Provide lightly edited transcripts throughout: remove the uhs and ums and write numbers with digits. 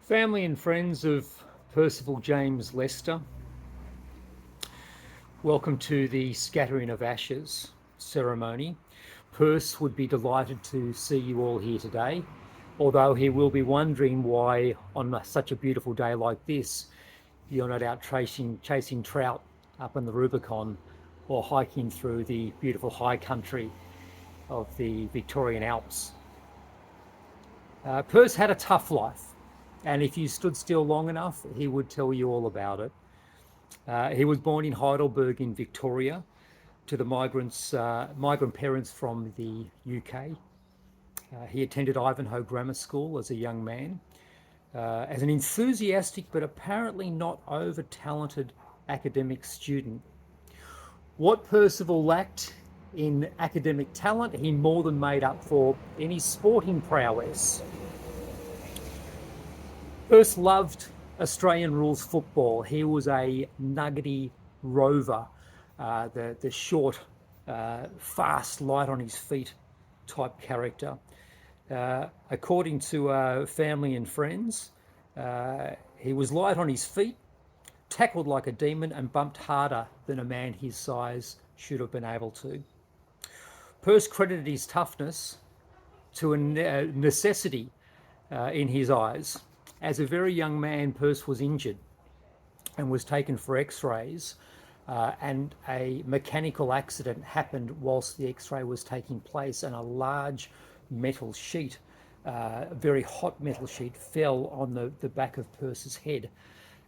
Family and friends of Percival James Lester, welcome to the Scattering of Ashes ceremony. Perce would be delighted to see you all here today, although he will be wondering why on such a beautiful day like this you're not out chasing trout up in the Rubicon or hiking through the beautiful high country of the Victorian Alps. Perce had a tough life, and if you stood still long enough, he would tell you all about it. He was born in Heidelberg in Victoria to the migrant parents from the UK. He attended Ivanhoe Grammar School as a young man. As an enthusiastic but apparently not over talented academic student. What Percival lacked in academic talent, he more than made up for in his sporting prowess. Perce loved Australian rules football. He was a nuggety rover, the short, fast, light on his feet type character. According to family and friends, he was light on his feet, tackled like a demon, and bumped harder than a man his size should have been able to. Perce credited his toughness to a necessity in his eyes. As a very young man, Perce was injured and was taken for x-rays, and a mechanical accident happened whilst the x-ray was taking place, and a large metal sheet, a very hot metal sheet, fell on the back of Perce's head,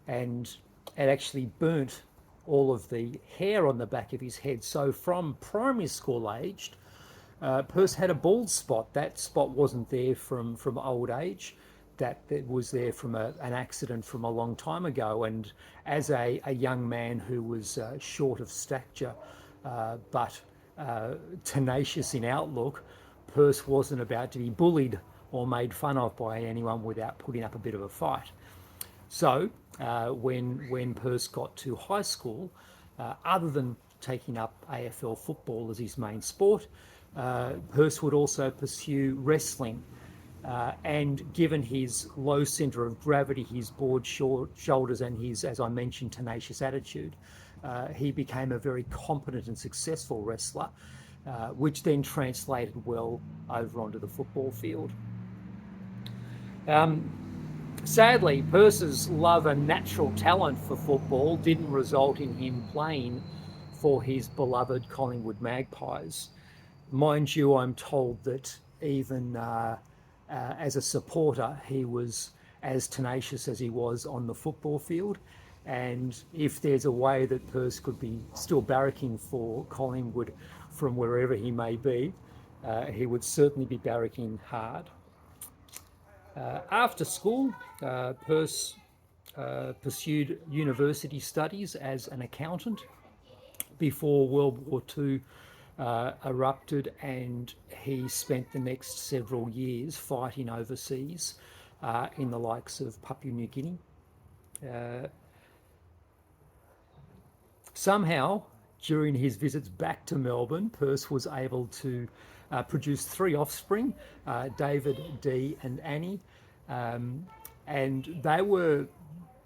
and it actually burnt all of the hair on the back of his head. So from primary school aged, Perce had a bald spot. That spot wasn't there from old age. That was there from an accident from a long time ago. And as a young man who was short of stature but tenacious in outlook, Perce wasn't about to be bullied or made fun of by anyone without putting up a bit of a fight. So when Perce got to high school, other than taking up AFL football as his main sport, Perce would also pursue wrestling. And given his low centre of gravity, his broad shoulders, and his, as I mentioned, tenacious attitude, he became a very competent and successful wrestler, which then translated well over onto the football field. Sadly, Perce's love and natural talent for football didn't result in him playing for his beloved Collingwood Magpies. Mind you, I'm told that even as a supporter, he was as tenacious as he was on the football field. And if there's a way that Perce could be still barracking for Collingwood from wherever he may be, he would certainly be barracking hard. After school, Perce pursued university studies as an accountant before World War II erupted, and he spent the next several years fighting overseas in the likes of Papua New Guinea. Somehow, during his visits back to Melbourne, Perce was able to produce 3 offspring, David, Dee and Annie, and they were,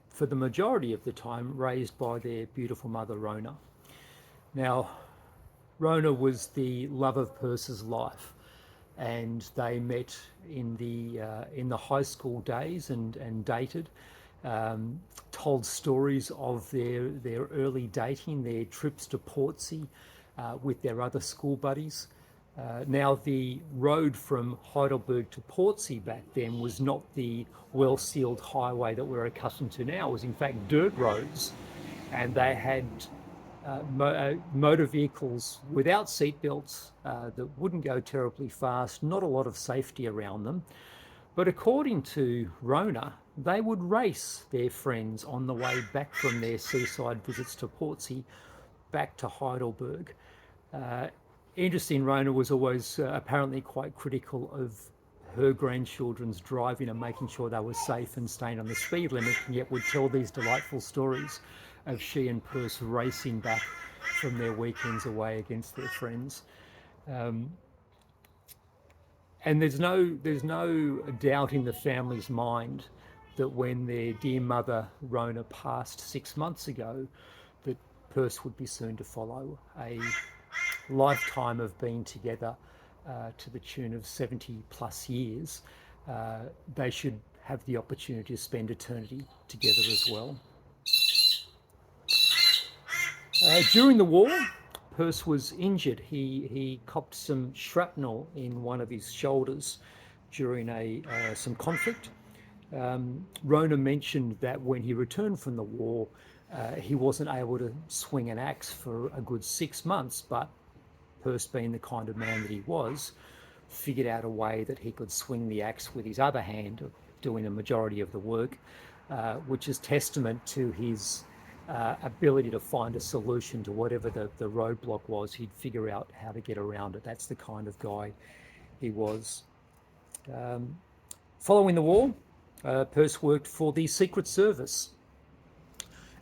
for the majority of the time, raised by their beautiful mother, Rona. Now, Rona was the love of Perce's life, and they met in the high school days and dated. Told stories of their early dating, their trips to Portsea with their other school buddies. Now, the road from Heidelberg to Portsea back then was not the well-sealed highway that we're accustomed to now. It was in fact dirt roads, and they had motor vehicles without seatbelts that wouldn't go terribly fast, not a lot of safety around them. But according to Rona, they would race their friends on the way back from their seaside visits to Portsea back to Heidelberg. Interesting, Rona was always apparently quite critical of her grandchildren's driving and making sure they were safe and staying on the speed limit, and yet would tell these delightful stories of she and Perce racing back from their weekends away against their friends. And there's no doubt in the family's mind that when their dear mother Rona passed 6 months ago, that Perce would be soon to follow. A lifetime of being together to the tune of 70 plus years. They should have the opportunity to spend eternity together as well. During the war, Perce was injured. He copped some shrapnel in one of his shoulders during some conflict. Rona mentioned that when he returned from the war, he wasn't able to swing an axe for a good 6 months, but Perce, being the kind of man that he was, figured out a way that he could swing the axe with his other hand, doing a majority of the work, which is testament to his ability to find a solution to whatever the roadblock was. He'd figure out how to get around it. That's the kind of guy he was. Following the war, Perce worked for the Secret Service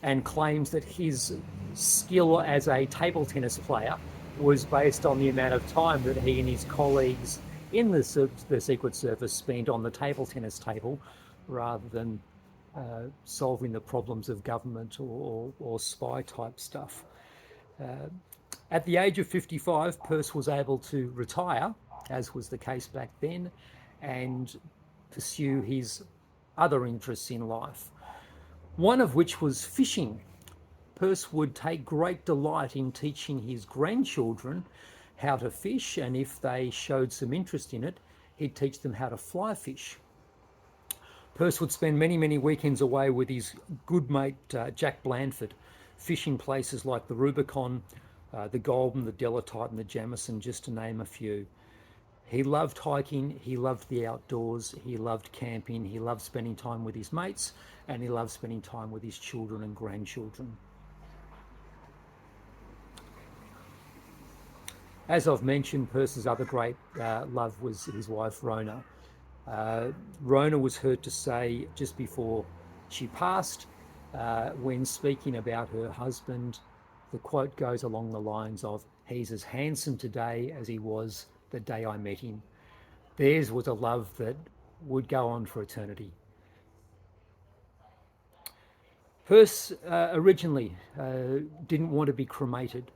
and claims that his skill as a table tennis player was based on the amount of time that he and his colleagues in the Secret Service spent on the table tennis table rather than solving the problems of government or spy type stuff. At the age of 55, Perce was able to retire, as was the case back then, and pursue his other interests in life, one of which was fishing. Perce would take great delight in teaching his grandchildren how to fish, and if they showed some interest in it, he'd teach them how to fly fish. Perce would spend many, many weekends away with his good mate Jack Blandford, fishing places like the Rubicon, the Goulburn, the Delatite and the Jamison, just to name a few. He loved hiking, he loved the outdoors, he loved camping, he loved spending time with his mates, and he loved spending time with his children and grandchildren. As I've mentioned, Perce's other great love was his wife, Rona. Rona was heard to say just before she passed, when speaking about her husband, the quote goes along the lines of, "He's as handsome today as he was the day I met him." Theirs was a love that would go on for eternity. Perce originally didn't want to be cremated.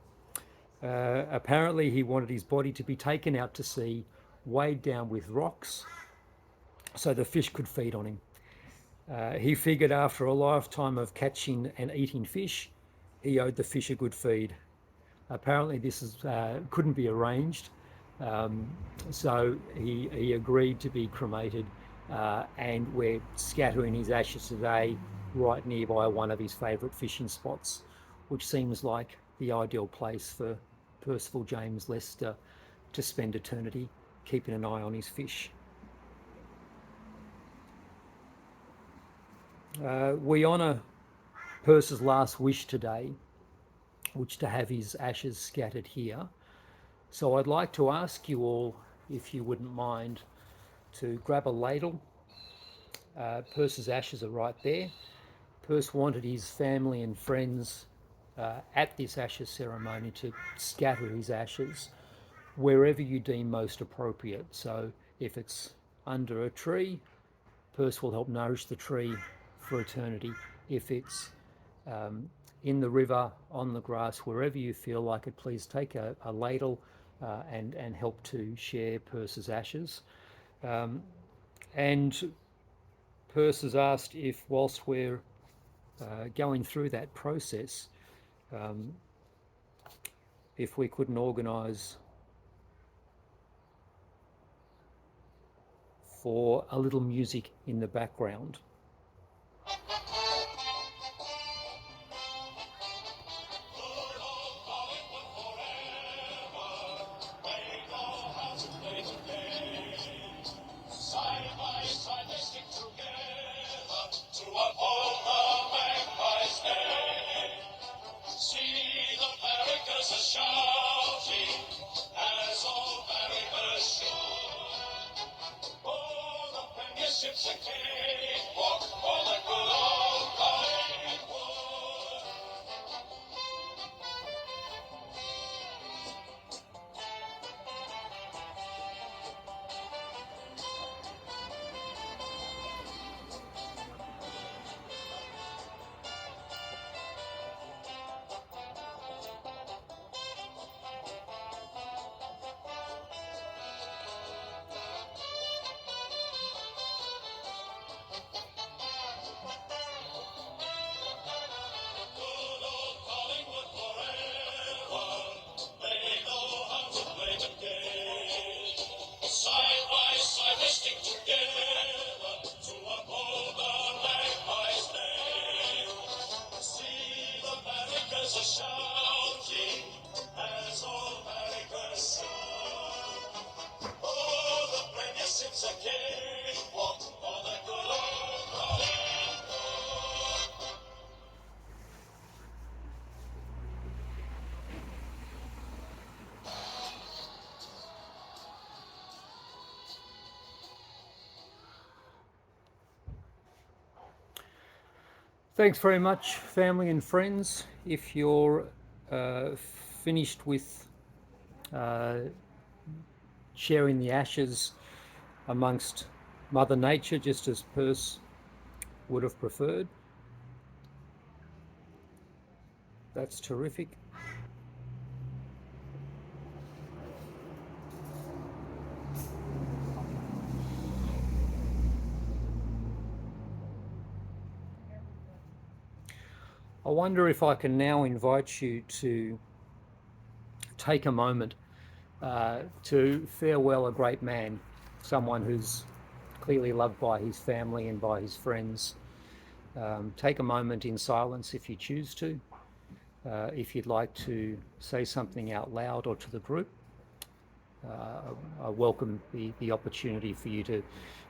Apparently he wanted his body to be taken out to sea, weighed down with rocks, so the fish could feed on him. He figured after a lifetime of catching and eating fish, he owed the fish a good feed. Apparently this couldn't be arranged, so he agreed to be cremated, and we're scattering his ashes today right nearby one of his favourite fishing spots, which seems like the ideal place for Percival James Lester to spend eternity, keeping an eye on his fish. We honour Perce's last wish today, which to have his ashes scattered here. So I'd like to ask you all, if you wouldn't mind, to grab a ladle. Perce's ashes are right there. Perce wanted his family and friends at this ashes ceremony to scatter his ashes wherever you deem most appropriate. So if it's under a tree, Perce will help nourish the tree for eternity. If it's in the river, on the grass, wherever you feel like it, please take a ladle and help to share Perce's ashes. And Perce has asked if, whilst we're going through that process, if we couldn't organise for a little music in the background. Thanks very much, family and friends. If you're finished with uh, sharing the ashes amongst Mother Nature, just as Perce would have preferred, that's terrific. I wonder if I can now invite you to take a moment to farewell a great man, someone who's clearly loved by his family and by his friends. Take a moment in silence if you choose to. If you'd like to say something out loud or to the group, I welcome the opportunity for you to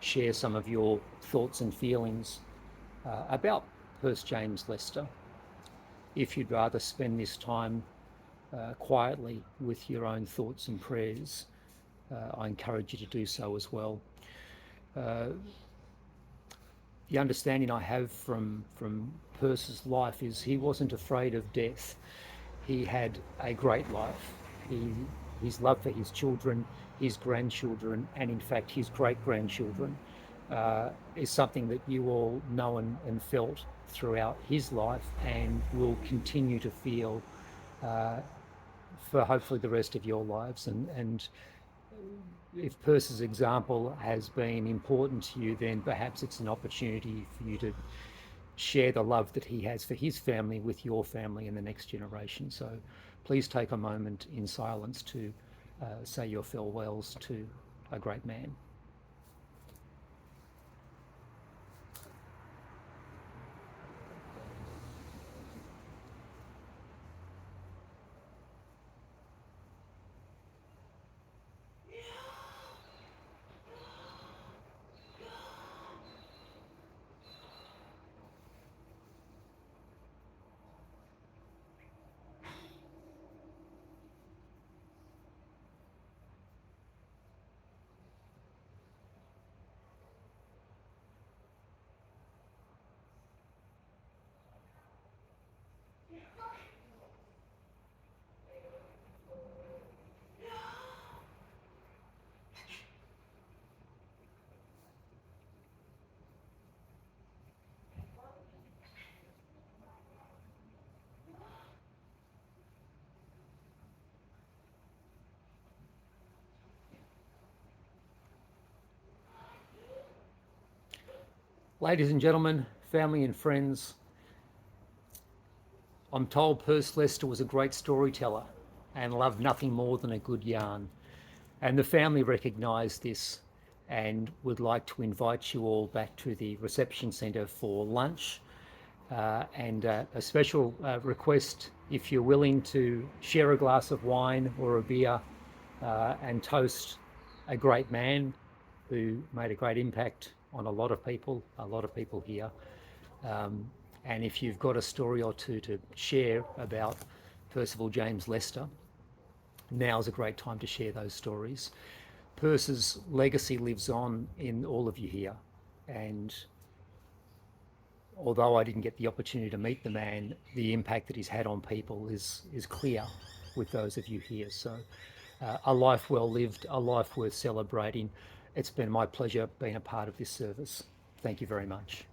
share some of your thoughts and feelings about Perce James Lester. If you'd rather spend this time quietly with your own thoughts and prayers, I encourage you to do so as well. The understanding I have from Perce's life is he wasn't afraid of death. He had a great life. His love for his children, his grandchildren, and in fact his great-grandchildren is something that you all know and felt throughout his life and will continue to feel for hopefully the rest of your lives. And if Perce's example has been important to you, then perhaps it's an opportunity for you to share the love that he has for his family with your family and the next generation. So please take a moment in silence to say your farewells to a great man. Ladies and gentlemen, family and friends, I'm told Perce Lester was a great storyteller and loved nothing more than a good yarn. And the family recognised this and would like to invite you all back to the reception centre for lunch. And a special request, if you're willing to share a glass of wine or a beer and toast a great man who made a great impact on a lot of people here. And if you've got a story or two to share about Percival James Lester, now's a great time to share those stories. Perce's legacy lives on in all of you here. And although I didn't get the opportunity to meet the man, the impact that he's had on people is clear with those of you here. So a life well lived, a life worth celebrating. It's been my pleasure being a part of this service. Thank you very much.